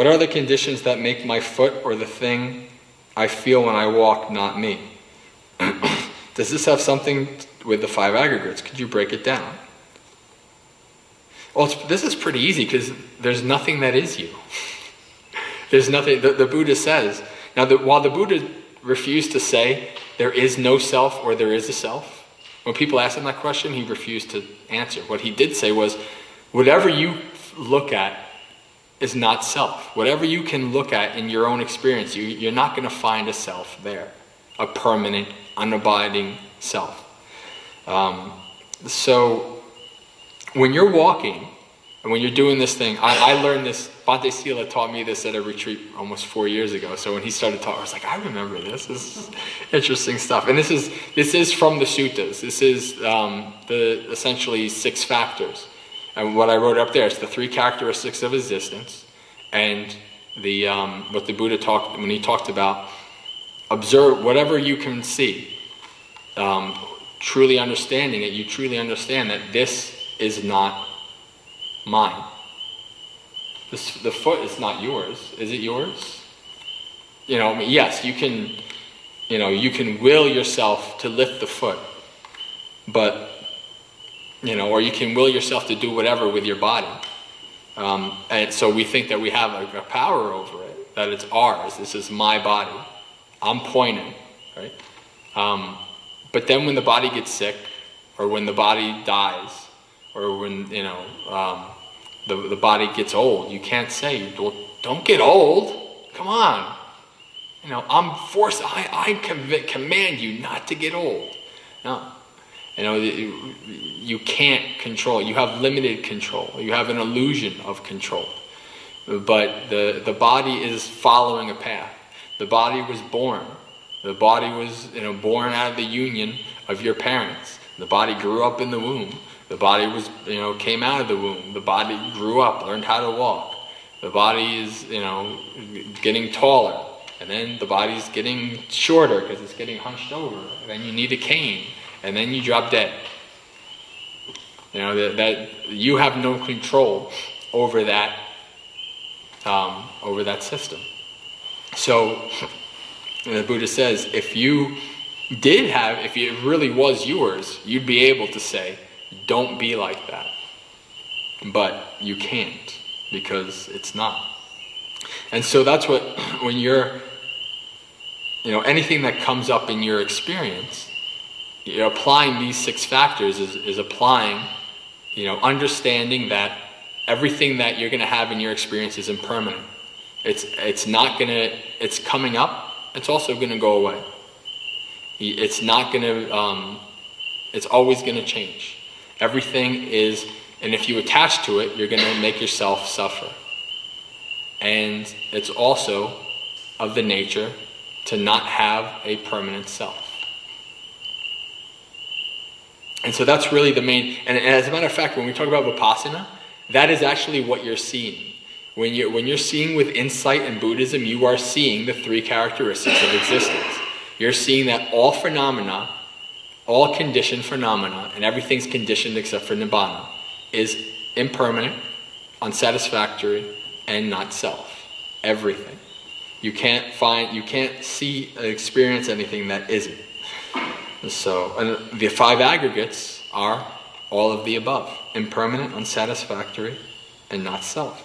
What are the conditions that make my foot or the thing I feel when I walk not me? Does this have something with the 5 aggregates? Could you break it down? Well, this is pretty easy because there's nothing that is you. There's nothing, the Buddha says. Now, while the Buddha refused to say there is no self or there is a self, when people asked him that question, he refused to answer. What he did say was, whatever you look at is not self. Whatever you can look at in your own experience, you're not going to find a self there, a permanent, unabiding self. So when you're walking, and when you're doing this thing, I learned this, Bhante Sila taught me this at a retreat almost 4 years ago. So when he started talking, I was like, I remember this. This is interesting stuff. And this is from the suttas. This is the essentially 6 factors. And what I wrote up there is the 3 characteristics of existence, and the what the Buddha talked when he talked about observe whatever you can see. Truly understanding it, you truly understand that this is not mine. The foot is not yours. Is it yours? Yes, you can. You can will yourself to lift the foot, but or you can will yourself to do whatever with your body. And so we think that we have a power over it, that it's ours. This is my body. I'm pointing, right? But then when the body gets sick, or when the body dies, or when, the body gets old, you can't say, well, don't get old. Come on. I'm forced, I command you not to get old. No. You can't control. You have limited control. You have an illusion of control. But the body is following a path. The body was born. The body was, born out of the union of your parents. The body grew up in the womb. The body was, came out of the womb. The body grew up, learned how to walk. The body is, getting taller. And then the body's getting shorter because it's getting hunched over. And then you need a cane. And then you drop dead. That you have no control over that system. So the Buddha says, if it really was yours, you'd be able to say, don't be like that. But you can't, because it's not. And so that's what, when you're, anything that comes up in your experience, applying these 6 factors is applying, understanding that everything that you're going to have in your experience is impermanent. It's coming up, it's also going to go away. It's not going to, it's always going to change. Everything is, and if you attach to it, you're going to make yourself suffer. And it's also of the nature to not have a permanent self. And so that's really the main, and as a matter of fact, when we talk about Vipassana, that is actually what you're seeing. When you're seeing with insight in Buddhism, you are seeing the 3 characteristics of existence. You're seeing that all phenomena, all conditioned phenomena, and everything's conditioned except for Nibbana, is impermanent, unsatisfactory, and not self. Everything. You can't experience anything that isn't. So, and the 5 aggregates are all of the above: impermanent, unsatisfactory, and not self.